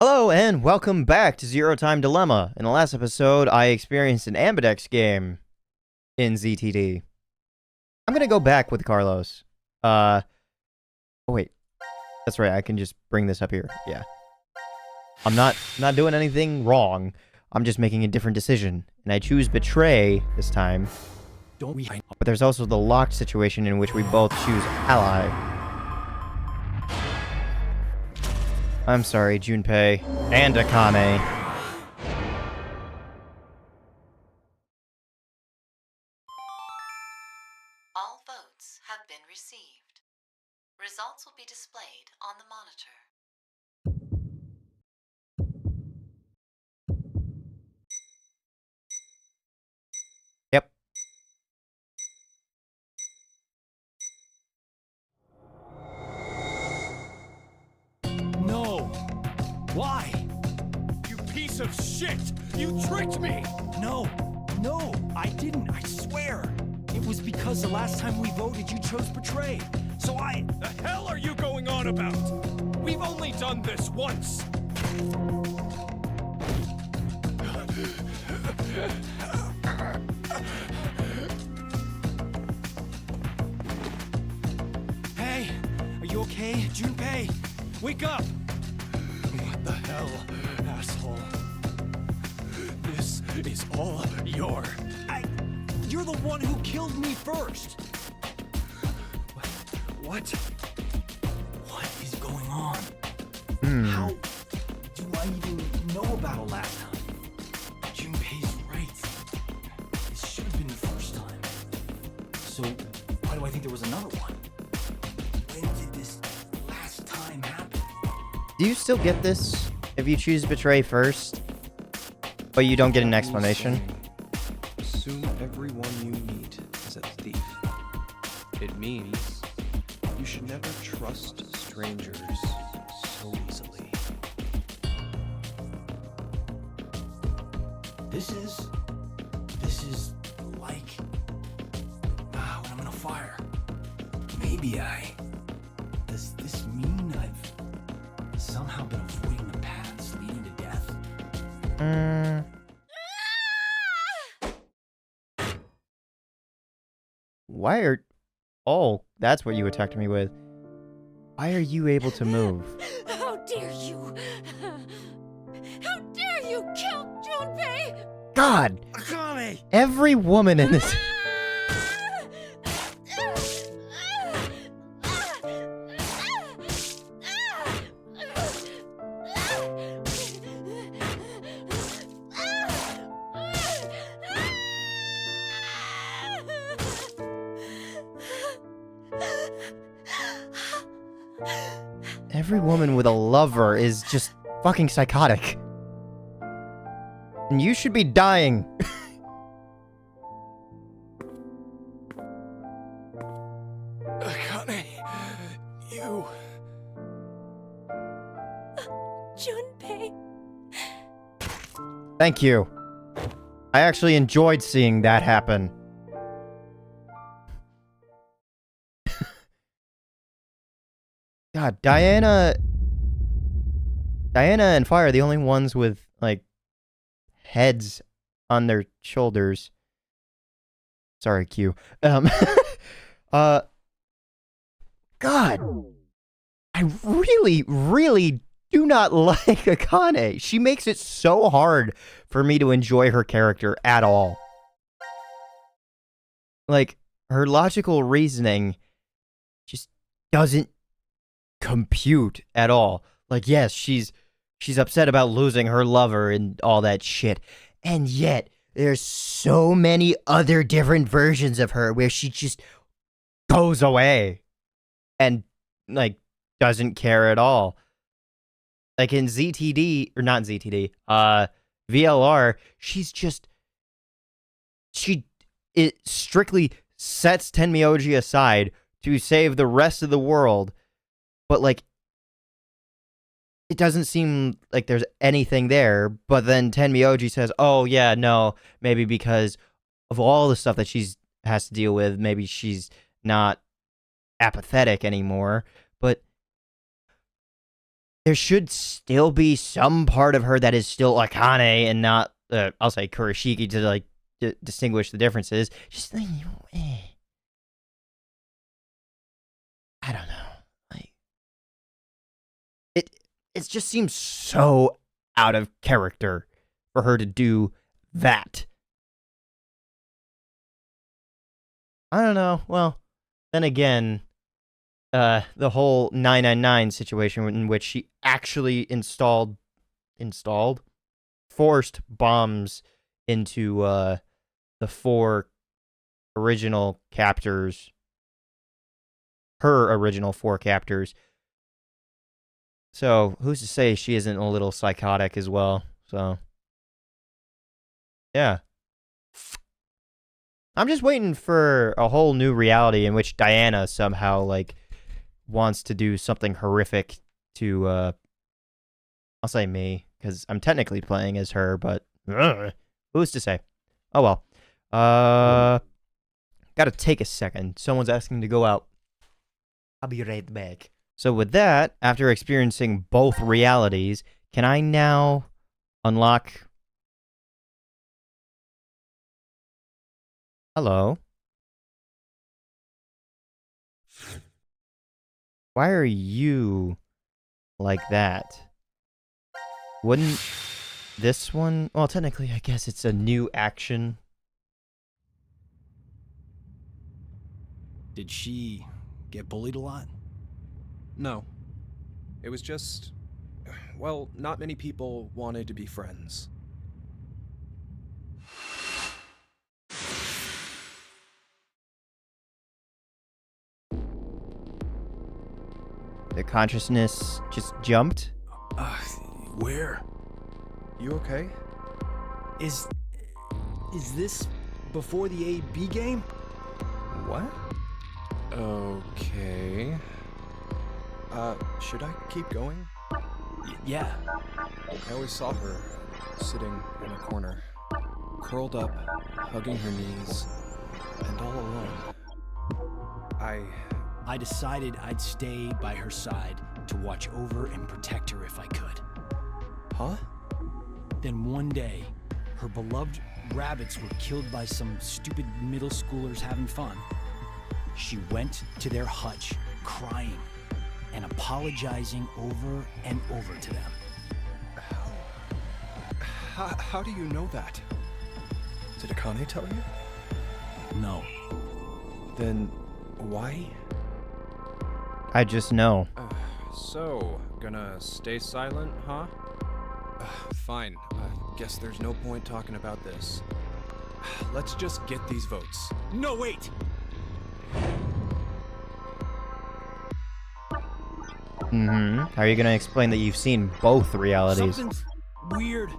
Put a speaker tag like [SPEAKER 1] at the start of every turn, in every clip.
[SPEAKER 1] Hello and welcome back to Zero Time Dilemma. In the last episode, I experienced an Ambidex game in ZTD. I'm gonna go back with Carlos. Oh wait. That's right, I can just bring this up here. Yeah. I'm not doing anything wrong. I'm just making a different decision. And I choose Betray this time.
[SPEAKER 2] Don't we?
[SPEAKER 1] But there's also the locked situation in which we both choose Ally. I'm sorry, Junpei and Akane.
[SPEAKER 3] All votes have been received. Results will be displayed on the monitor.
[SPEAKER 1] Yep.
[SPEAKER 2] No. Why?
[SPEAKER 4] You piece of shit! You tricked me!
[SPEAKER 2] No, I didn't, I swear. It was because the last time we voted, you chose Betray. So
[SPEAKER 4] The hell are you going on about? We've only done this once!
[SPEAKER 2] Hey, are you okay, Junpei? Wake up!
[SPEAKER 4] What the hell, asshole? This is all your...
[SPEAKER 2] You're the one who killed me first.
[SPEAKER 4] What?
[SPEAKER 2] What is going on?
[SPEAKER 1] Hmm.
[SPEAKER 2] How do I even know about it last time? Junpei's right. This should have been the first time. So, why do I think there was another one? When did this last time happen?
[SPEAKER 1] Do you still get this if you choose Betray first, but you don't get an explanation?
[SPEAKER 5] Assume everyone you meet is a thief. It means you should never trust strangers so easily.
[SPEAKER 2] This is like when I'm in a fire. Maybe does this mean I've somehow been avoiding the paths leading to death?
[SPEAKER 1] Why are... Oh, that's what you attacked me with. Why are you able to move?
[SPEAKER 6] How dare you! How dare you kill Junpei!
[SPEAKER 1] God!
[SPEAKER 2] Akane!
[SPEAKER 1] Every woman in this... Every woman with a lover is just fucking psychotic. And you should be dying.
[SPEAKER 4] Akane, you...
[SPEAKER 6] Junpei!
[SPEAKER 1] Thank you. I actually enjoyed seeing that happen. God, Diana and Fire are the only ones with, like, heads on their shoulders. Sorry, Q. God. I really, really do not like Akane. She makes it so hard for me to enjoy her character at all. Like, her logical reasoning just doesn't compute at all. Like, yes, she's upset about losing her lover and all that shit. And yet, there's so many other different versions of her where she just goes away and, like, doesn't care at all. Like in ZTD, or not ZTD, VLR, it strictly sets Tenmyoji aside to save the rest of the world, but, like, it doesn't seem like there's anything there, but then Tenmyoji says, oh, yeah, no, maybe because of all the stuff that she's has to deal with, maybe she's not apathetic anymore, but there should still be some part of her that is still Akane and not, I'll say Kurashiki to like distinguish the differences. Just like, I don't know. Like, it just seems so out of character for her to do that. I don't know. Well, then again, the whole 999 situation in which she actually forced bombs into the 4 original captors, her original 4 captors. So who's to say she isn't a little psychotic as well? So yeah, I'm just waiting for a whole new reality in which Diana somehow like wants to do something horrific to I'll say me, because I'm technically playing as her, but who's to say? Oh well. Gotta take a second. Someone's asking to go out. I'll be right back. So with that, after experiencing both realities, can I now unlock... Hello? Why are you like that? Wouldn't this one... Well, technically, I guess it's a new action.
[SPEAKER 2] Did she get bullied a lot?
[SPEAKER 5] No. It was just... Well, not many people wanted to be friends.
[SPEAKER 1] The consciousness just jumped?
[SPEAKER 2] Where?
[SPEAKER 5] You okay?
[SPEAKER 2] Is this before the AB game?
[SPEAKER 5] What? Okay. Should I keep going?
[SPEAKER 2] Yeah.
[SPEAKER 5] I always saw her sitting in a corner, curled up, hugging her knees, and all alone.
[SPEAKER 2] I decided I'd stay by her side to watch over and protect her if I could.
[SPEAKER 5] Huh?
[SPEAKER 2] Then one day, her beloved rabbits were killed by some stupid middle schoolers having fun. She went to their hutch, crying and apologizing over and over to them.
[SPEAKER 5] How do you know that? Did Akane tell you?
[SPEAKER 2] No.
[SPEAKER 5] Then why?
[SPEAKER 1] I just know.
[SPEAKER 5] So, gonna stay silent, huh? Fine. Guess there's no point talking about this. Let's just get these votes.
[SPEAKER 2] No, wait!
[SPEAKER 1] How are you gonna explain that you've seen both realities?
[SPEAKER 2] Something's weird.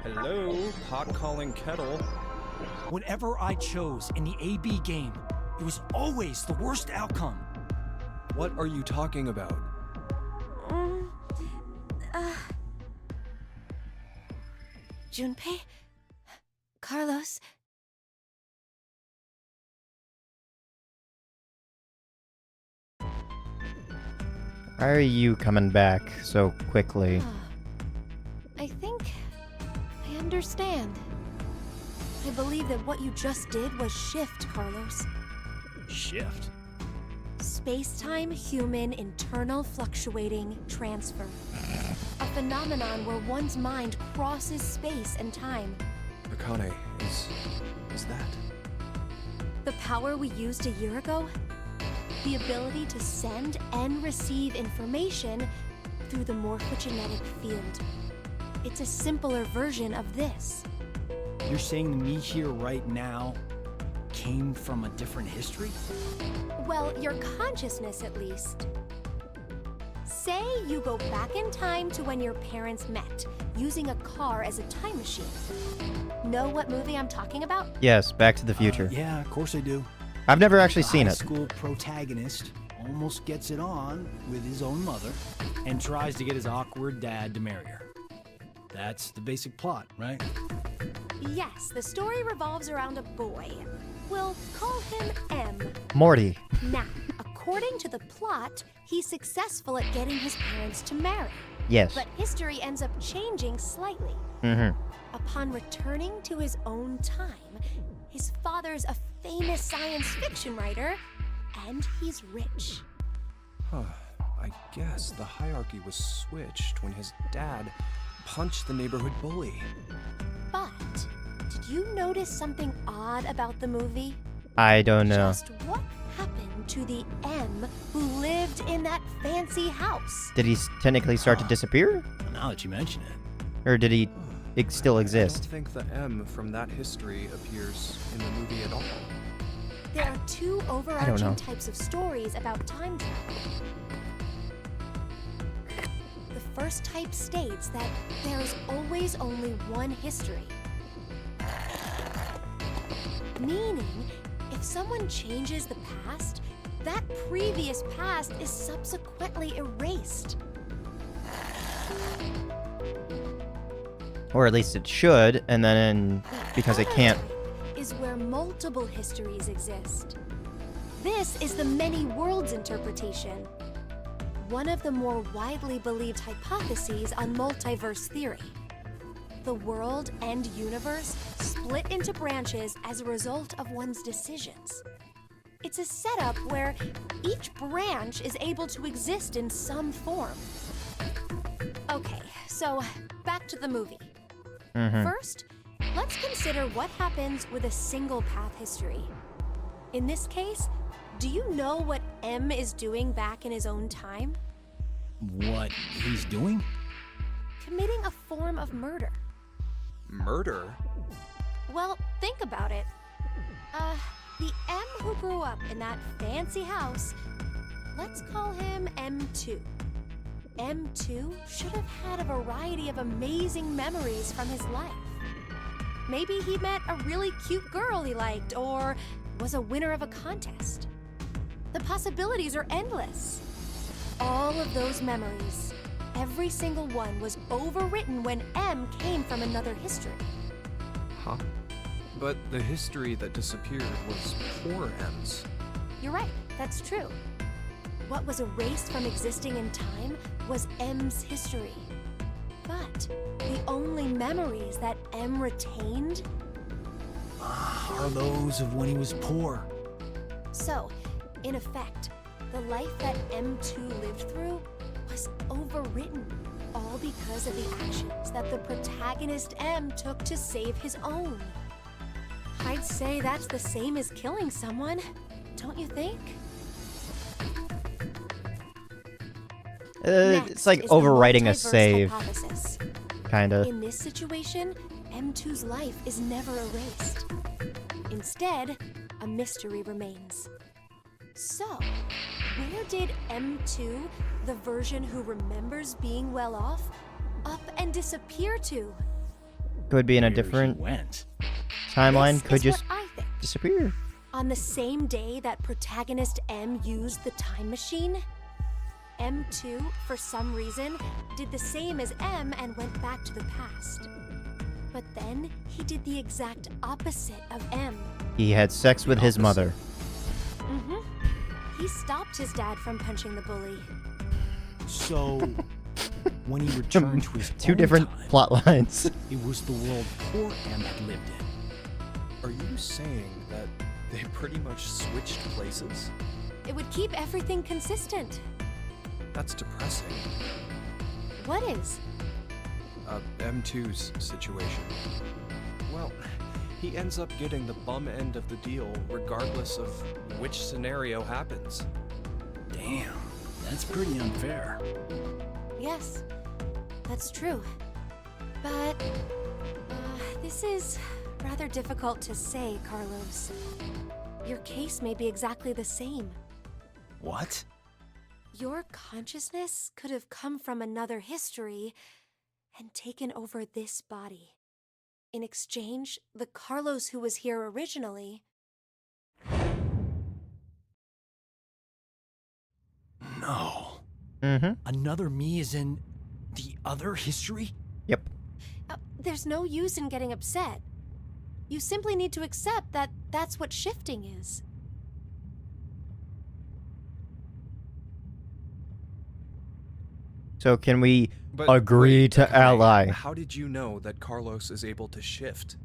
[SPEAKER 5] Hello, pot calling kettle.
[SPEAKER 2] Whenever I chose in the AB game, it was always the worst outcome.
[SPEAKER 5] What are you talking about?
[SPEAKER 6] Junpei? Carlos?
[SPEAKER 1] Why are you coming back so quickly?
[SPEAKER 6] I think I understand. I believe that what you just did was shift, Carlos.
[SPEAKER 2] Shift?
[SPEAKER 6] Space-time human internal fluctuating transfer. A phenomenon where one's mind crosses space and time.
[SPEAKER 5] Akane is that?
[SPEAKER 6] The power we used a year ago? The ability to send and receive information through the morphogenetic field. It's a simpler version of this.
[SPEAKER 2] You're saying the me here right now came from a different history?
[SPEAKER 6] Well, your consciousness at least. Say you go back in time to when your parents met, using a car as a time machine. Know what movie I'm talking about?
[SPEAKER 1] Yes, Back to the Future.
[SPEAKER 2] Yeah, of course I do.
[SPEAKER 1] I've never actually
[SPEAKER 2] The
[SPEAKER 1] seen
[SPEAKER 2] high
[SPEAKER 1] it.
[SPEAKER 2] school protagonist almost gets it on with his own mother and tries to get his awkward dad to marry her. That's the basic plot, right?
[SPEAKER 6] Yes, the story revolves around a boy. We'll call him M.
[SPEAKER 1] Morty.
[SPEAKER 6] Now, a According to the plot, he's successful at getting his parents to marry.
[SPEAKER 1] Yes.
[SPEAKER 6] But history ends up changing slightly. Upon returning to his own time, his father's a famous science fiction writer, and he's rich.
[SPEAKER 5] Huh. I guess the hierarchy was switched when his dad punched the neighborhood bully.
[SPEAKER 6] But did you notice something odd about the movie?
[SPEAKER 1] I don't know.
[SPEAKER 6] Just what happened to the M who lived in that fancy house?
[SPEAKER 1] Did he technically start to disappear?
[SPEAKER 2] Now that you mention it.
[SPEAKER 1] Or did he still
[SPEAKER 5] I
[SPEAKER 1] exist?
[SPEAKER 5] don't think the M from that history appears in the movie at all.
[SPEAKER 6] There are two
[SPEAKER 1] know.
[SPEAKER 6] overarching types of stories about time travel. The first type states that there is always only one history. Meaning, if someone changes the past, that previous past is subsequently erased.
[SPEAKER 1] Or at least it should, and then because it
[SPEAKER 6] Other
[SPEAKER 1] can't.
[SPEAKER 6] type is where multiple histories exist. This is the many worlds interpretation. One of the more widely believed hypotheses on multiverse theory. The world and universe split into branches as a result of one's decisions. It's a setup where each branch is able to exist in some form. Okay, so back to the movie. First, let's consider what happens with a single path history. In this case, do you know what M is doing back in his own time?
[SPEAKER 2] What he's doing?
[SPEAKER 6] Committing a form of murder.
[SPEAKER 5] Murder?
[SPEAKER 6] Well, think about it. The M who grew up in that fancy house, let's call him M2. M2 should have had a variety of amazing memories from his life. Maybe he met a really cute girl he liked, or was a winner of a contest. The possibilities are endless. All of those memories, every single one was overwritten when M came from another history.
[SPEAKER 5] Huh? But the history that disappeared was poor M's.
[SPEAKER 6] You're right, that's true. What was erased from existing in time was M's history. But the only memories that M retained.
[SPEAKER 2] Are those of when he was poor.
[SPEAKER 6] So, in effect, the life that M2 lived through was overwritten, all because of the actions that the protagonist M took to save his own. I'd say that's the same as killing someone, don't you think? Next
[SPEAKER 1] It's like
[SPEAKER 6] is the
[SPEAKER 1] overwriting a
[SPEAKER 6] multiverse
[SPEAKER 1] save,
[SPEAKER 6] hypothesis.
[SPEAKER 1] kinda.
[SPEAKER 6] In this situation, M2's life is never erased. Instead, a mystery remains. So, where did M2, the version who remembers being well off, up and disappear to?
[SPEAKER 1] Could be in a
[SPEAKER 2] Where he
[SPEAKER 1] different
[SPEAKER 2] went.
[SPEAKER 1] timeline.
[SPEAKER 6] This
[SPEAKER 1] Could
[SPEAKER 6] is
[SPEAKER 1] just
[SPEAKER 6] what I think.
[SPEAKER 1] disappear.
[SPEAKER 6] On the same day that protagonist M used the time machine, M2, for some reason, did the same as M and went back to the past. But then, he did the exact opposite of M.
[SPEAKER 1] He had sex with his mother.
[SPEAKER 6] He stopped his dad from punching the bully.
[SPEAKER 2] So, when he returned to his
[SPEAKER 1] Two
[SPEAKER 2] own
[SPEAKER 1] different
[SPEAKER 2] time,
[SPEAKER 1] plot lines.
[SPEAKER 2] it was the world poor M had lived in.
[SPEAKER 5] Are you saying that they pretty much switched places?
[SPEAKER 6] It would keep everything consistent.
[SPEAKER 5] That's depressing.
[SPEAKER 6] What is?
[SPEAKER 5] M2's situation. Well, he ends up getting the bum end of the deal regardless of which scenario happens.
[SPEAKER 2] Damn, that's pretty unfair.
[SPEAKER 6] Yes, that's true. But, this is rather difficult to say, Carlos. Your case may be exactly the same.
[SPEAKER 2] What?
[SPEAKER 6] Your consciousness could have come from another history and taken over this body. In exchange, the Carlos who was here originally...
[SPEAKER 2] No.
[SPEAKER 4] Another me is in the other history?
[SPEAKER 1] Yep.
[SPEAKER 6] There's no use in getting upset. You simply need to accept that that's what shifting is.
[SPEAKER 1] So can we
[SPEAKER 5] But
[SPEAKER 1] agree
[SPEAKER 5] wait,
[SPEAKER 1] to
[SPEAKER 5] Akane,
[SPEAKER 1] ally?
[SPEAKER 5] How did you know that Carlos is able to shift?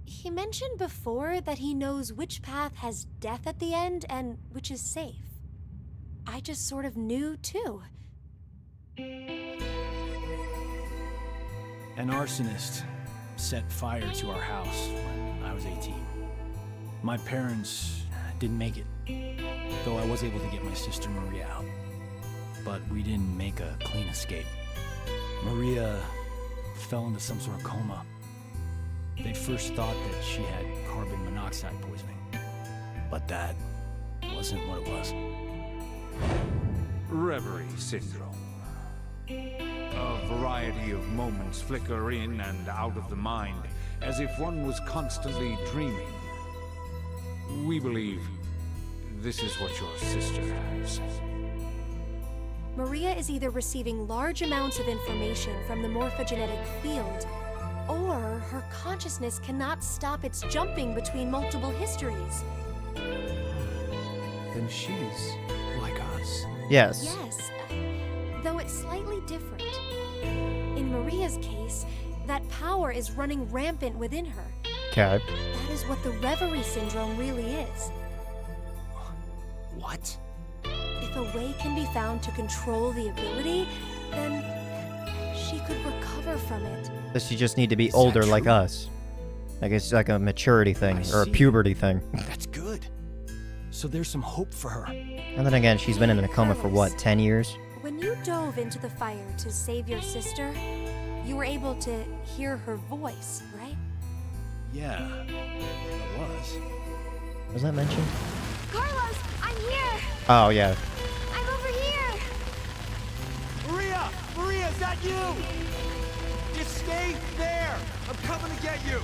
[SPEAKER 6] He mentioned before that he knows which path has death at the end and which is safe. I just sort of knew, too.
[SPEAKER 2] An arsonist set fire to our house when I was 18. My parents didn't make it, though I was able to get my sister Maria out. But we didn't make a clean escape. Maria fell into some sort of coma. They first thought that she had carbon monoxide poisoning, but that wasn't what it was.
[SPEAKER 7] Reverie syndrome. A variety of moments flicker in and out of the mind, as if one was constantly dreaming. We believe this is what your sister has.
[SPEAKER 6] Maria is either receiving large amounts of information from the morphogenetic field, or her consciousness cannot stop its jumping between multiple histories.
[SPEAKER 5] Then she's like us.
[SPEAKER 1] Yes.
[SPEAKER 6] Yes, though it's slightly different. In Maria's case, that power is running rampant within her.
[SPEAKER 1] Okay.
[SPEAKER 6] That is what the reverie syndrome really is.
[SPEAKER 2] What?
[SPEAKER 6] If a way can be found to control the ability, then she could recover from it.
[SPEAKER 1] Does she just need to be
[SPEAKER 2] Is that
[SPEAKER 1] older like
[SPEAKER 2] true?
[SPEAKER 1] us? Like it's like a maturity thing
[SPEAKER 2] I
[SPEAKER 1] or a
[SPEAKER 2] see.
[SPEAKER 1] puberty thing.
[SPEAKER 2] That's good. So there's some hope for her.
[SPEAKER 1] And then again, she's been in a coma for what, 10 years?
[SPEAKER 6] When you dove into the fire to save your sister, you were able to hear her voice, right?
[SPEAKER 2] Yeah, it was.
[SPEAKER 1] Was that mentioned?
[SPEAKER 6] Carlos, I'm here!
[SPEAKER 1] Oh, yeah.
[SPEAKER 6] I'm over here!
[SPEAKER 4] Maria! Maria, is that you? Just stay there! I'm coming to get you!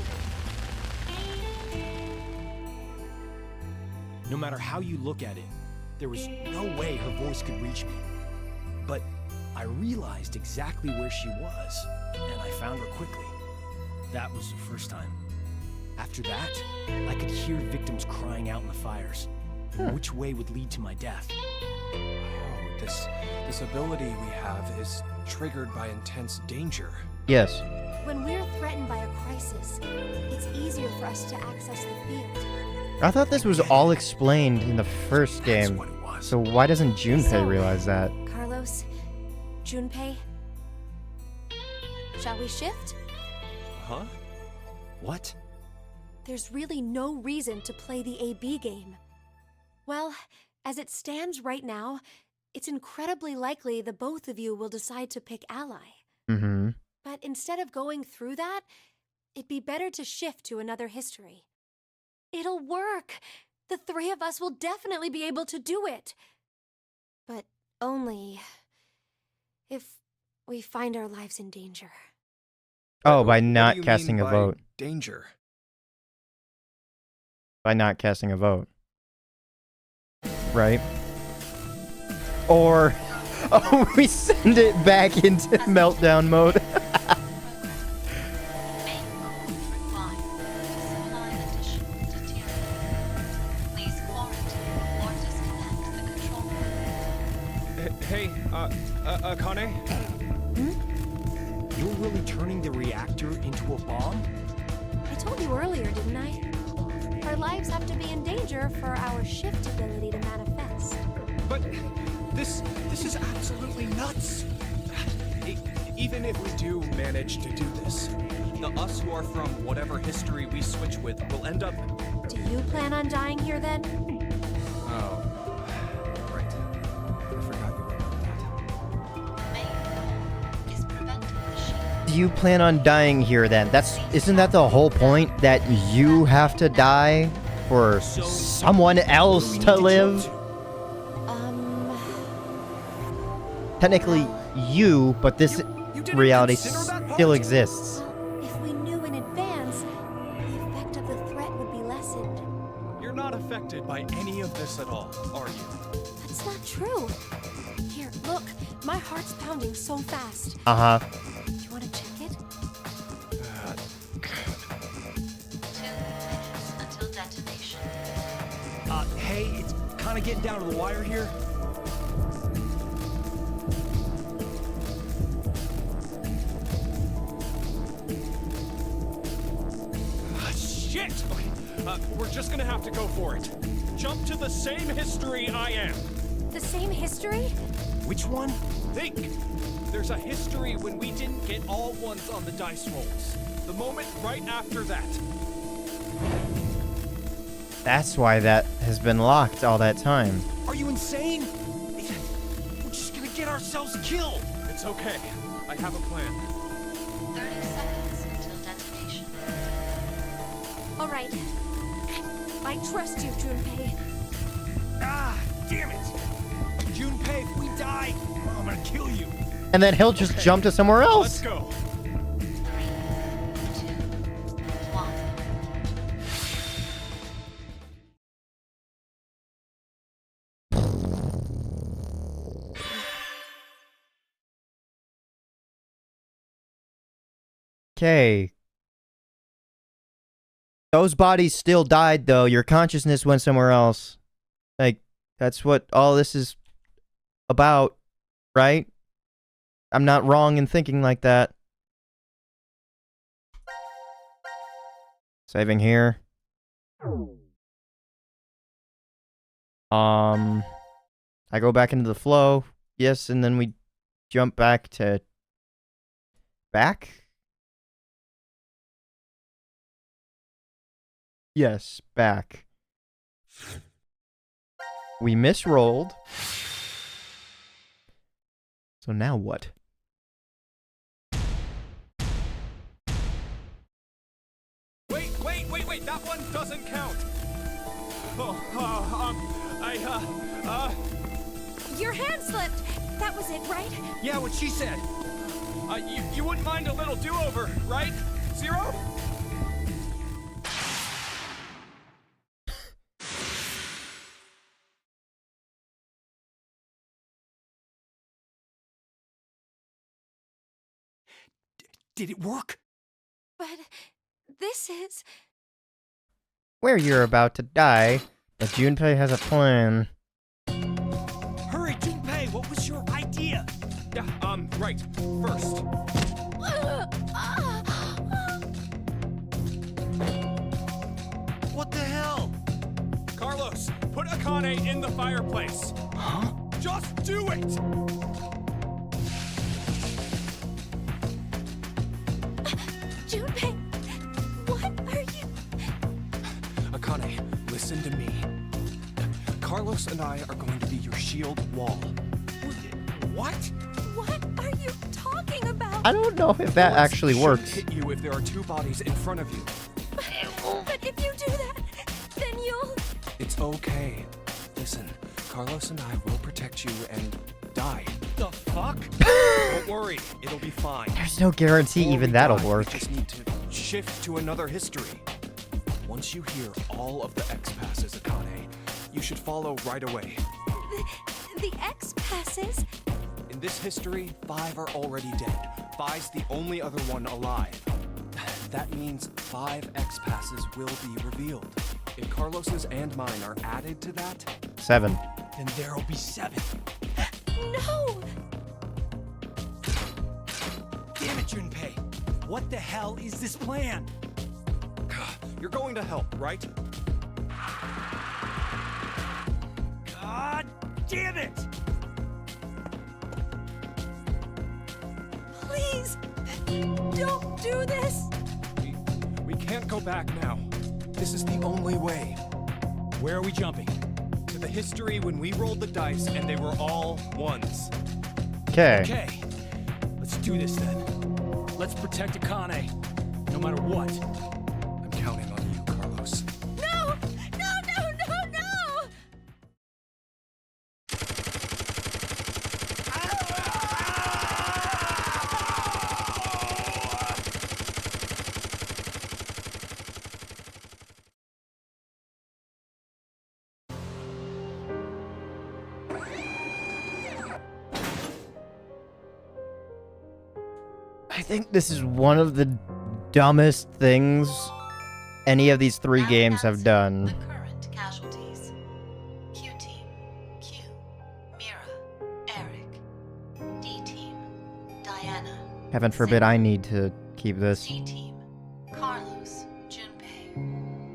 [SPEAKER 2] No matter how you look at it, there was no way her voice could reach me. But I realized exactly where she was, and I found her quickly. That was the first time. After that, I could hear victims crying out in the fires. Which way would lead to my death?
[SPEAKER 5] Oh, this ability we have is triggered by intense danger.
[SPEAKER 1] Yes.
[SPEAKER 6] When we're threatened by a crisis, it's easier for us to access the field.
[SPEAKER 1] I thought this was all explained in the first
[SPEAKER 2] That's
[SPEAKER 1] game.
[SPEAKER 2] what it was.
[SPEAKER 1] So why doesn't Junpei
[SPEAKER 6] So-
[SPEAKER 1] realize that?
[SPEAKER 6] Carlos, Junpei, shall we shift?
[SPEAKER 5] Huh?
[SPEAKER 2] What?
[SPEAKER 6] There's really no reason to play the AB game. Well, as it stands right now, it's incredibly likely the both of you will decide to pick ally.
[SPEAKER 1] Mm-hmm.
[SPEAKER 6] But instead of going through that, it'd be better to shift to another history. It'll work! The three of us will definitely be able to do it! But only if we find our lives in danger.
[SPEAKER 1] Oh, by
[SPEAKER 5] What do
[SPEAKER 1] not
[SPEAKER 5] you
[SPEAKER 1] casting
[SPEAKER 5] mean
[SPEAKER 1] a
[SPEAKER 5] by
[SPEAKER 1] vote.
[SPEAKER 5] Danger.
[SPEAKER 1] By not casting a vote. Right? Or... Oh, we send it back into meltdown mode.
[SPEAKER 3] Main mode required to supply additional material. Please quarantine or disconnect the control room.
[SPEAKER 4] Hey, Akane?
[SPEAKER 2] You're really turning the reactor into a bomb?
[SPEAKER 6] I told you earlier, didn't I? Our lives have to be in danger for our shift ability to manifest.
[SPEAKER 4] But this is absolutely nuts!
[SPEAKER 5] Even if we do manage to do this, the us who are from whatever history we switch with will end up...
[SPEAKER 6] Do you plan on dying here then?
[SPEAKER 5] Oh, right. I forgot you wrote about that.
[SPEAKER 3] Main goal is preventing the shield.
[SPEAKER 1] Do you plan on dying here then? Isn't that the whole point? That you have to die for someone else to live? Technically you, but this
[SPEAKER 4] You didn't
[SPEAKER 1] reality
[SPEAKER 4] consider that
[SPEAKER 1] still
[SPEAKER 4] part?
[SPEAKER 1] exists.
[SPEAKER 6] Well, if we knew in advance, the effect of the threat would be lessened.
[SPEAKER 5] You're not affected by any of this at all, are you?
[SPEAKER 6] That's not true. Here, look. My heart's pounding so fast.
[SPEAKER 1] Uh-huh.
[SPEAKER 6] Do you want to check it?
[SPEAKER 3] 2 minutes until detonation.
[SPEAKER 2] Hey, it's kind of getting down to the wire here.
[SPEAKER 8] can't! Okay, we're just gonna have to go for it. Jump to the same history I am.
[SPEAKER 6] The same history?
[SPEAKER 2] Which one?
[SPEAKER 8] Think! There's a history when we didn't get all ones on the dice rolls. The moment right after that.
[SPEAKER 1] That's why that has been locked all that time.
[SPEAKER 2] Are you insane? We're just gonna get ourselves killed.
[SPEAKER 8] It's okay. I have a plan.
[SPEAKER 3] 30 seconds until detonation.
[SPEAKER 6] All right. I trust you, Junpei.
[SPEAKER 2] Ah, damn it! Junpei, if we die, I'm gonna kill you.
[SPEAKER 1] And then he'll just jump to somewhere
[SPEAKER 8] Let's
[SPEAKER 1] else.
[SPEAKER 8] go.
[SPEAKER 3] 3, 2, 1.
[SPEAKER 1] Okay. Those bodies still died, though. Your consciousness went somewhere else. Like, that's what all this is about, right? I'm not wrong in thinking like that. Saving here. I go back into the flow. Yes, and then we jump back to... Back? Yes, back. We misrolled. So now what?
[SPEAKER 8] Wait, that one doesn't count.
[SPEAKER 6] Your hand slipped. That was it, right?
[SPEAKER 2] Yeah, what she said.
[SPEAKER 8] You wouldn't mind a little do-over, right? Zero?
[SPEAKER 2] Did it work?
[SPEAKER 6] But this is...
[SPEAKER 1] Where you're about to die, but Junpei has a plan.
[SPEAKER 2] Hurry, Junpei, what was your idea?
[SPEAKER 8] Yeah, right. First.
[SPEAKER 2] What the hell?
[SPEAKER 8] Carlos, put Akane in the fireplace.
[SPEAKER 2] Huh?
[SPEAKER 8] Just do it!
[SPEAKER 6] Junpei, what are you...
[SPEAKER 5] Akane, listen to me. Carlos and I are going to be your shield wall.
[SPEAKER 2] What?
[SPEAKER 6] What are you talking about?
[SPEAKER 1] I don't know if that actually
[SPEAKER 5] Shouldn't
[SPEAKER 1] works.
[SPEAKER 5] hit you if there are two bodies in front of you.
[SPEAKER 6] But if you do that, then you'll...
[SPEAKER 5] It's okay. Listen, Carlos and I will protect you and die.
[SPEAKER 2] The fuck?
[SPEAKER 5] Don't worry, it'll be fine.
[SPEAKER 1] There's no guarantee
[SPEAKER 5] Before
[SPEAKER 1] even
[SPEAKER 5] we
[SPEAKER 1] that'll
[SPEAKER 5] die,
[SPEAKER 1] work.
[SPEAKER 5] We just need to shift to another history. Once you hear all of the X passes, Akane, you should follow right away.
[SPEAKER 6] The X passes?
[SPEAKER 5] In this history, 5 are already dead. 5's the only other one alive. That means 5 X passes will be revealed. If Carlos's and mine are added to that,
[SPEAKER 1] 7.
[SPEAKER 2] Then there'll be 7.
[SPEAKER 6] No!
[SPEAKER 2] Damn it, Junpei. What the hell is this plan?
[SPEAKER 5] you're going to help, right?
[SPEAKER 2] God damn it!
[SPEAKER 6] Please, don't do this!
[SPEAKER 5] We can't go back now. This is the only way.
[SPEAKER 2] Where are we jumping?
[SPEAKER 5] To the history when we rolled the dice and they were all ones.
[SPEAKER 1] Okay.
[SPEAKER 2] Okay, let's do this then. Let's protect Akane, no matter what.
[SPEAKER 5] I'm counting on you, Carlos.
[SPEAKER 6] No! No, no, no, no!
[SPEAKER 1] I think this is one of the dumbest things any of these 3
[SPEAKER 3] Now
[SPEAKER 1] games have
[SPEAKER 3] announcing
[SPEAKER 1] done.
[SPEAKER 3] The current casualties. Q Team, Q, Mira, Eric. D Team, Diana.
[SPEAKER 1] Heaven forbid I need to keep this.
[SPEAKER 3] C Team, Carlos, Junpei.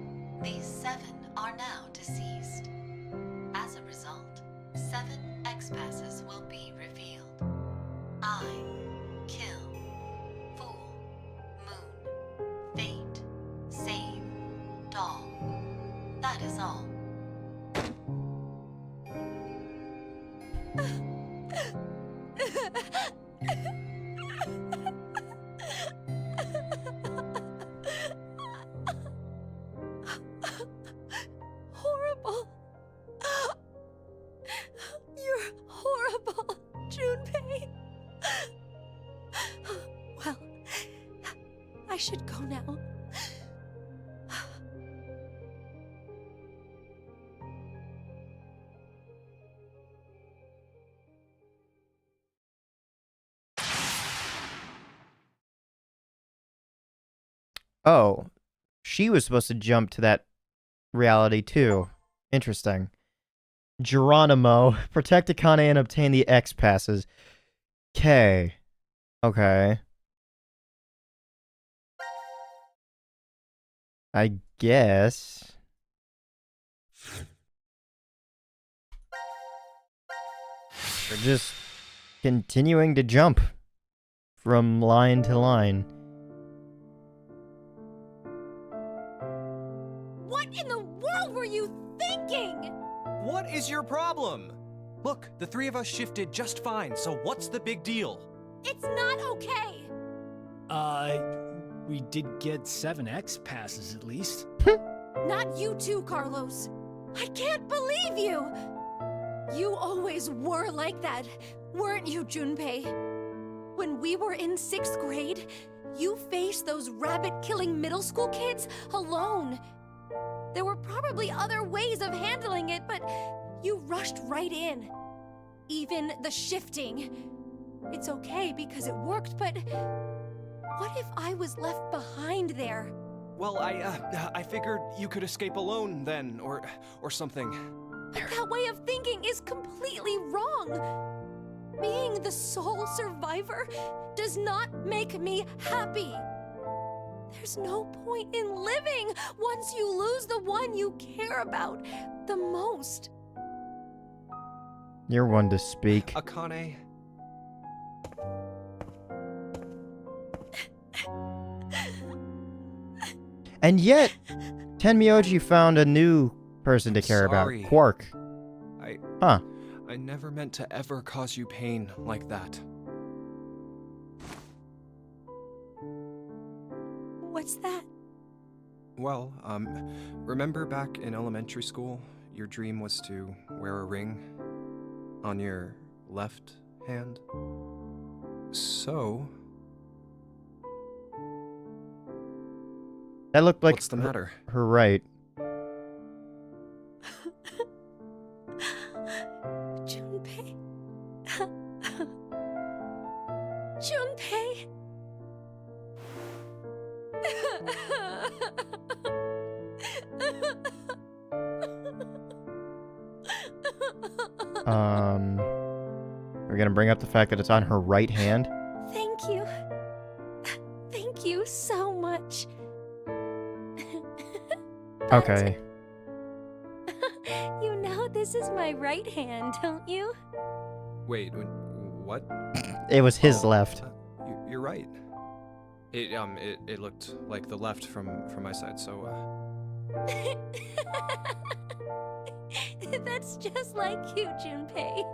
[SPEAKER 6] I should go now.
[SPEAKER 1] Oh, she was supposed to jump to that reality too. Interesting. Geronimo, protect Akane and obtain the X passes. Okay. Okay. I guess. We're just continuing to jump from line to line.
[SPEAKER 6] What in the world were you thinking?
[SPEAKER 5] What is your problem? Look, the three of us shifted just fine, so what's the big deal?
[SPEAKER 6] It's not okay.
[SPEAKER 9] We did get 7X passes at least.
[SPEAKER 6] Not you too, Carlos. I can't believe you. You always were like that, weren't you, Junpei? When we were in 6th grade, you faced those rabbit-killing middle school kids alone. There were probably other ways of handling it, but you rushed right in. Even the shifting. It's okay because it worked, but what if I was left behind there?
[SPEAKER 5] Well, I figured you could escape alone then, or something.
[SPEAKER 6] But that way of thinking is completely wrong. Being the sole survivor does not make me happy. There's no point in living once you lose the one you care about the most.
[SPEAKER 1] You're one to speak.
[SPEAKER 5] Akane.
[SPEAKER 1] And yet, Tenmyoji found a new person to care
[SPEAKER 5] Sorry.
[SPEAKER 1] about. Quark.
[SPEAKER 5] I never meant to ever cause you pain like that.
[SPEAKER 6] What's that?
[SPEAKER 5] Well, remember back in elementary school, your dream was to wear a ring on your left hand? So...
[SPEAKER 1] That looked like
[SPEAKER 5] what's the matter?
[SPEAKER 1] her right.
[SPEAKER 6] Junpei. Junpei.
[SPEAKER 1] We're gonna bring up the fact that it's on her right hand.
[SPEAKER 6] Thank you. Thank you so much.
[SPEAKER 1] Okay.
[SPEAKER 6] You know this is my right hand, don't you?
[SPEAKER 5] Wait, what?
[SPEAKER 1] It was his
[SPEAKER 5] Oh,
[SPEAKER 1] left.
[SPEAKER 5] You're right. It looked like the left from my side, so,
[SPEAKER 6] That's just like you, Junpei.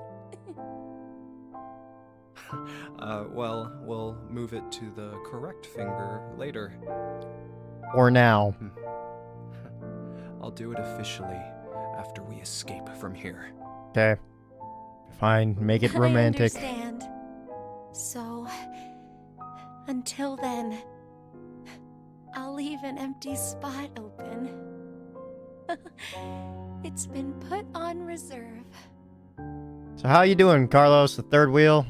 [SPEAKER 5] well, we'll move it to the correct finger later.
[SPEAKER 1] Or now.
[SPEAKER 5] I'll do it officially after we escape from here.
[SPEAKER 1] Okay. Fine. Make it romantic.
[SPEAKER 6] I understand. So, until then, I'll leave an empty spot open. It's been put on reserve.
[SPEAKER 1] So how you doing, Carlos? The third wheel?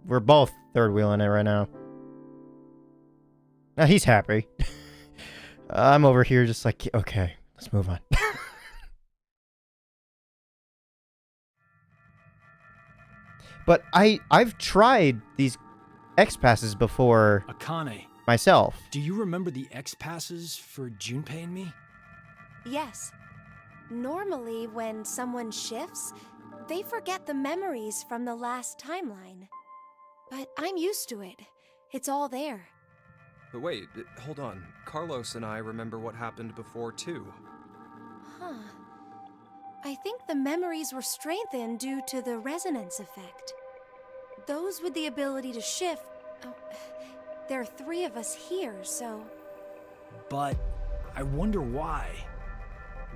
[SPEAKER 1] We're both third wheeling it right now. Now he's happy. I'm over here just like, okay, let's move on. But I've tried these X passes before
[SPEAKER 9] Akane,
[SPEAKER 1] myself.
[SPEAKER 9] do you remember the X passes for Junpei and me?
[SPEAKER 6] Yes. Normally, when someone shifts, they forget the memories from the last timeline. But I'm used to it. It's all there.
[SPEAKER 5] But wait, hold on. Carlos and I remember what happened before, too.
[SPEAKER 6] Huh. I think the memories were strengthened due to the resonance effect. Those with the ability to shift... Oh, there are 3 of us here, so...
[SPEAKER 9] But I wonder why.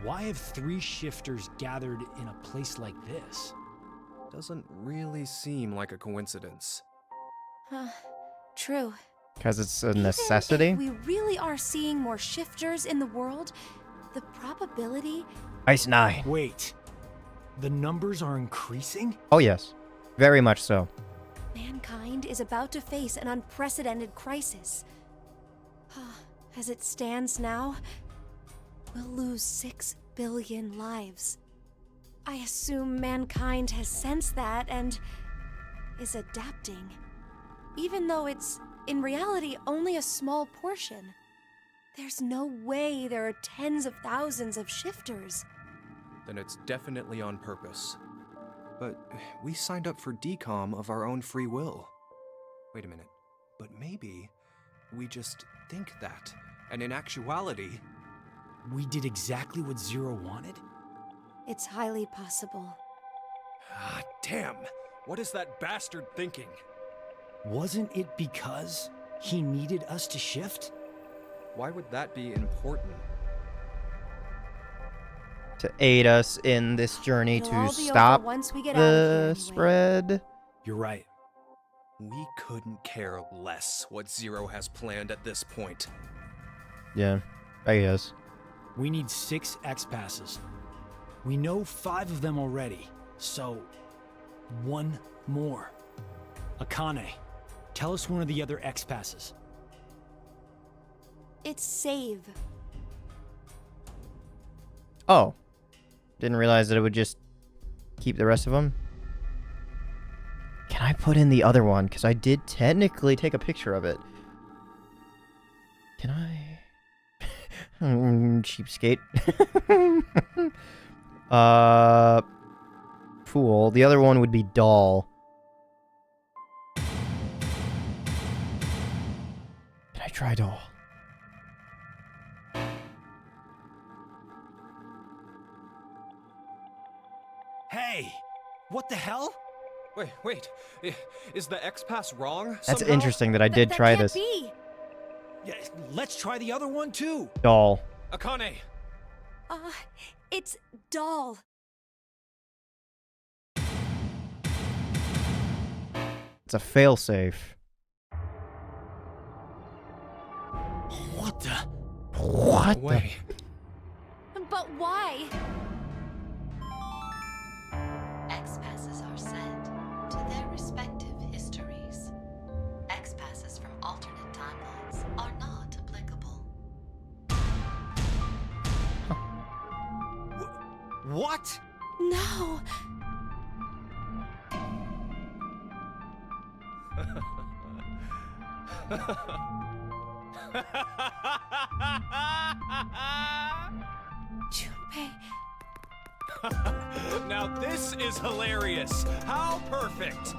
[SPEAKER 9] Why have 3 shifters gathered in a place like this?
[SPEAKER 5] Doesn't really seem like a coincidence.
[SPEAKER 6] Huh. True.
[SPEAKER 1] Because it's a
[SPEAKER 6] Even
[SPEAKER 1] necessity?
[SPEAKER 6] if we really are seeing more shifters in the world, the probability...
[SPEAKER 1] Ice 9.
[SPEAKER 9] Wait. The numbers are increasing?
[SPEAKER 1] Oh, yes. Very much so.
[SPEAKER 6] Mankind is about to face an unprecedented crisis. As it stands now, we'll lose 6 billion lives. I assume mankind has sensed that and is adapting. Even though it's, in reality, only a small portion. There's no way there are tens of thousands of shifters.
[SPEAKER 5] Then it's definitely on purpose. But we signed up for decom of our own free will. Wait a minute. But maybe we just think that, and in actuality...
[SPEAKER 9] We did exactly what Zero wanted?
[SPEAKER 6] It's highly possible.
[SPEAKER 5] Ah, damn! What is that bastard thinking?
[SPEAKER 9] Wasn't it because he needed us to shift?
[SPEAKER 5] Why would that be important?
[SPEAKER 1] To aid us in this journey
[SPEAKER 6] It'll
[SPEAKER 1] to
[SPEAKER 6] all be over
[SPEAKER 1] stop
[SPEAKER 6] once we get out of here
[SPEAKER 1] the
[SPEAKER 6] anyway.
[SPEAKER 1] spread.
[SPEAKER 9] You're right.
[SPEAKER 5] We couldn't care less what Zero has planned at this point.
[SPEAKER 1] Yeah, I guess.
[SPEAKER 9] We need 6 X-passes. We know 5 of them already, so 1 more. Akane, tell us one of the other X-passes.
[SPEAKER 6] It's save.
[SPEAKER 1] Oh. Didn't realize that it would just keep the rest of them. Can I put in the other one? Because I did technically take a picture of it. Can I? Cheapskate. Fool. The other one would be doll. Can I try doll?
[SPEAKER 9] Hey! What the hell?
[SPEAKER 5] Wait. Is the X-Pass wrong?
[SPEAKER 1] That's
[SPEAKER 5] somehow?
[SPEAKER 1] interesting that I did
[SPEAKER 6] That
[SPEAKER 1] try
[SPEAKER 6] can't
[SPEAKER 1] this.
[SPEAKER 6] be.
[SPEAKER 9] Yeah, let's try the other one too.
[SPEAKER 1] Doll.
[SPEAKER 5] Akane!
[SPEAKER 6] It's doll.
[SPEAKER 1] It's a failsafe.
[SPEAKER 9] What the?
[SPEAKER 1] What the?
[SPEAKER 5] Wait.
[SPEAKER 6] But why?
[SPEAKER 3] X-passes are sent to their respective histories. X-passes from alternate timelines are not applicable.
[SPEAKER 9] What?
[SPEAKER 6] No. Junpei.
[SPEAKER 8] Now this is hilarious. How perfect.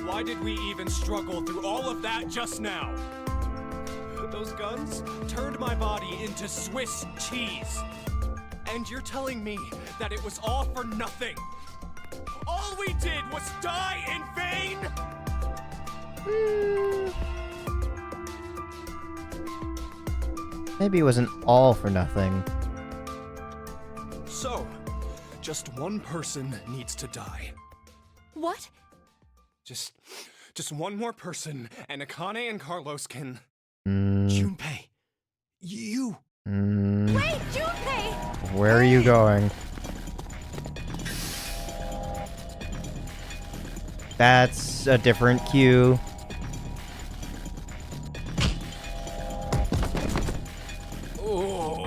[SPEAKER 8] Why did we even struggle through all of that just now? Those guns turned my body into Swiss cheese. And you're telling me that it was all for nothing? All we did was die in vain?
[SPEAKER 1] Maybe it wasn't all for nothing.
[SPEAKER 5] So, just one person needs to die.
[SPEAKER 6] What?
[SPEAKER 5] Just one more person, and Akane and Carlos can...
[SPEAKER 9] Junpei, you.
[SPEAKER 6] Wait, Junpei!
[SPEAKER 1] Where are you going? That's a different cue.
[SPEAKER 5] Oh.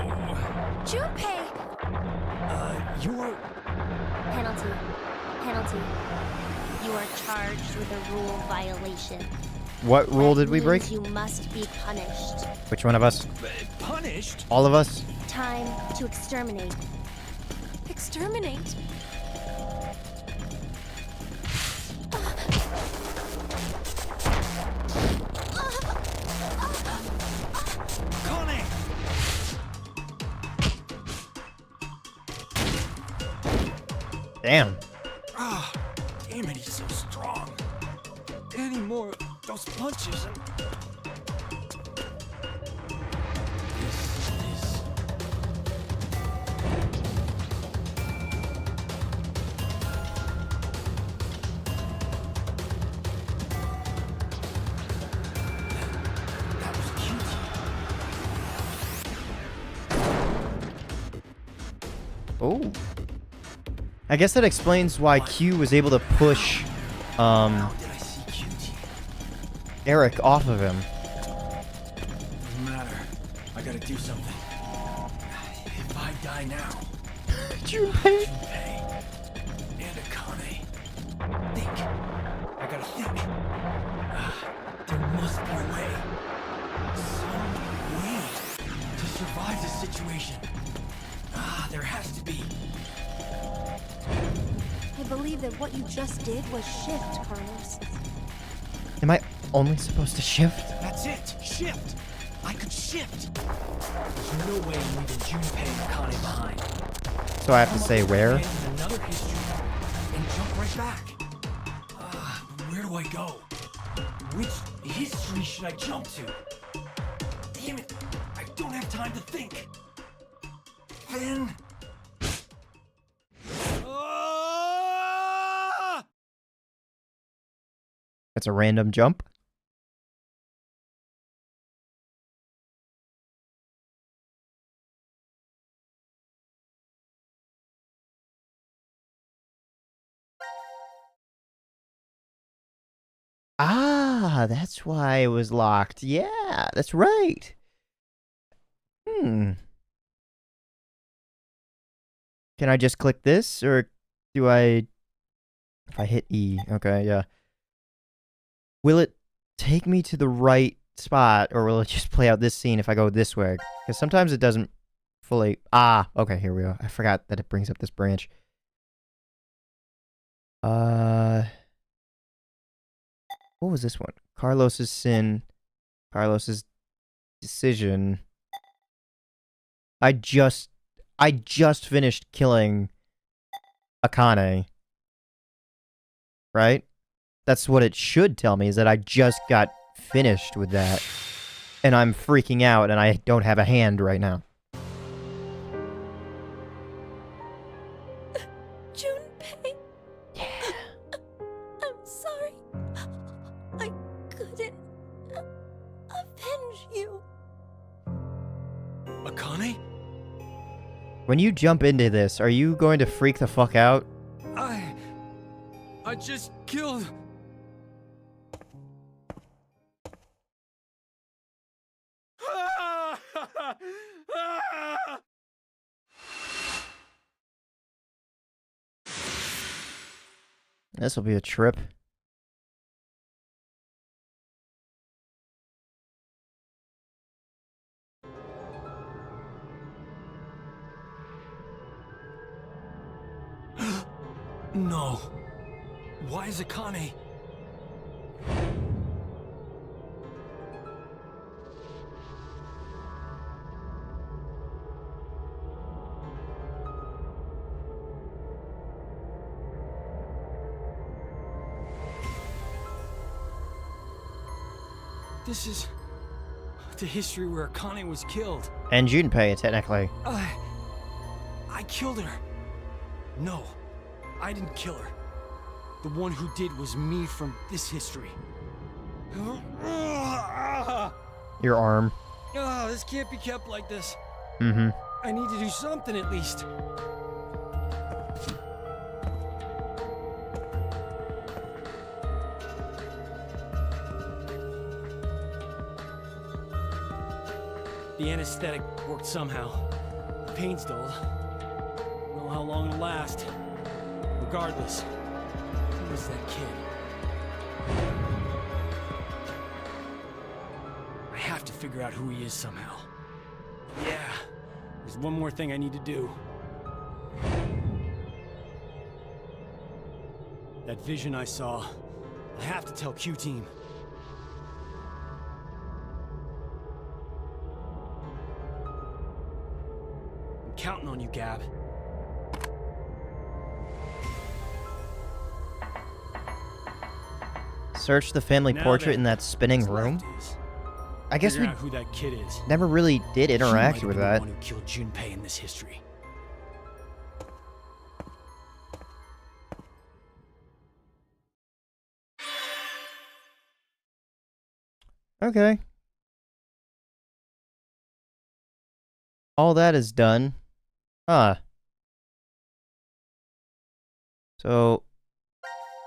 [SPEAKER 6] Junpei!
[SPEAKER 9] You're...
[SPEAKER 10] Penalty. You are charged with a rule violation.
[SPEAKER 1] What rule did we
[SPEAKER 10] That
[SPEAKER 1] break?
[SPEAKER 10] means you must be punished.
[SPEAKER 1] Which one of us?
[SPEAKER 9] punished?
[SPEAKER 1] All of us?
[SPEAKER 10] Time to exterminate.
[SPEAKER 6] Exterminate?
[SPEAKER 9] Akane!
[SPEAKER 1] Damn.
[SPEAKER 9] Ah, damn it, he's so strong. Any more of those punches and...
[SPEAKER 1] Oh. I guess that explains why Q was able to push,
[SPEAKER 2] How did I see QT?
[SPEAKER 1] Eric off of him.
[SPEAKER 2] Doesn't matter. I gotta do something. If I die now,
[SPEAKER 1] Junpei.
[SPEAKER 2] Junpei and Akane. Think. I gotta think. There must be a way. Some way to survive this situation. There has to be.
[SPEAKER 6] I believe that what you just did was shift, Carlos.
[SPEAKER 1] Am I only supposed to shift?
[SPEAKER 2] That's it. Shift. I could shift. There's no way I'm leaving Junpei and Akane behind.
[SPEAKER 1] So I have to say where?
[SPEAKER 2] Another history and jump right back. Where do I go? Which history should I jump to? Damn it! I don't have time to think. Then.
[SPEAKER 1] That's a random jump. Ah, that's why it was locked. Yeah, that's right. Can I just click this, or do I... If I hit E, okay, yeah. Will it take me to the right spot, or will it just play out this scene if I go this way? Because sometimes it doesn't fully... Ah, okay, here we go. I forgot that it brings up this branch. What was this one? Carlos's sin. Carlos's decision. I just finished killing Akane. Right? That's what it should tell me, is that I just got finished with that. And I'm freaking out, and I don't have a hand right now.
[SPEAKER 6] Junpei.
[SPEAKER 1] Yeah.
[SPEAKER 6] I'm sorry. I couldn't avenge you.
[SPEAKER 2] Akane?
[SPEAKER 1] When you jump into this, are you going to freak the fuck out?
[SPEAKER 8] I just killed...
[SPEAKER 1] This will be a trip.
[SPEAKER 2] No. Why is Akane? This is the history where Akane was killed.
[SPEAKER 1] And Junpei, technically.
[SPEAKER 2] I killed her. No, I didn't kill her. The one who did was me from this history.
[SPEAKER 1] Your arm.
[SPEAKER 2] This can't be kept like this.
[SPEAKER 1] Mm-hmm.
[SPEAKER 2] I need to do something at least. The anesthetic worked somehow. The pain's dulled. Don't know how long it'll last. Regardless, who was that kid? I have to figure out who he is somehow. Yeah, there's one more thing I need to do. That vision I saw, I have to tell Q-Team. I'm counting on you, Gab.
[SPEAKER 1] Search the family
[SPEAKER 2] Now
[SPEAKER 1] portrait
[SPEAKER 2] then,
[SPEAKER 1] in that spinning
[SPEAKER 2] what's
[SPEAKER 1] room?
[SPEAKER 2] left is
[SPEAKER 1] I guess we
[SPEAKER 2] figuring out who that kid is.
[SPEAKER 1] never really did
[SPEAKER 2] He might
[SPEAKER 1] interact
[SPEAKER 2] have
[SPEAKER 1] with
[SPEAKER 2] been
[SPEAKER 1] that.
[SPEAKER 2] The one who killed Junpei in this history.
[SPEAKER 1] Okay. All that is done. Huh. So,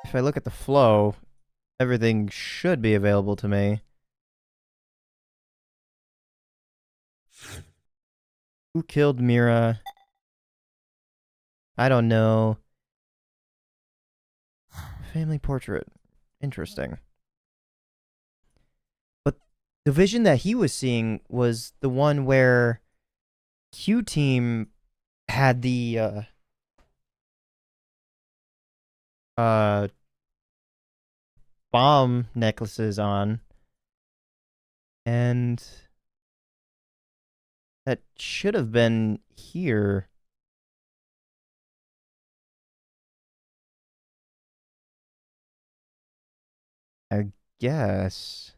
[SPEAKER 1] if I look at the flow, everything should be available to me. Who killed Mira? I don't know. Family portrait. Interesting. But the vision that he was seeing was the one where Q-Team had the bomb necklaces on, and that should have been here. I guess.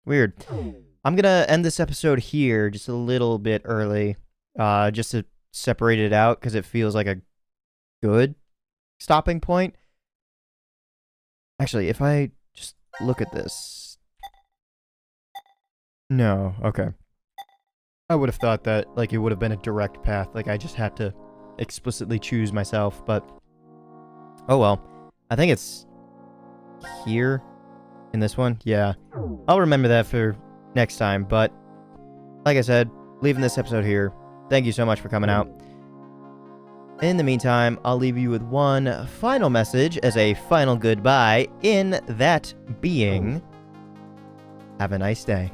[SPEAKER 1] Weird. I'm gonna end this episode here just a little bit early, just to separate it out because it feels like a good stopping point. Actually, if I just look at this. No, okay. I would have thought that, like, it would have been a direct path. Like, I just had to explicitly choose myself, but... Oh, well. I think it's... here? In this one? Yeah. I'll remember that for next time, but... Like I said, leaving this episode here. Thank you so much for coming out. In the meantime, I'll leave you with one final message as a final goodbye, in that being... Have a nice day.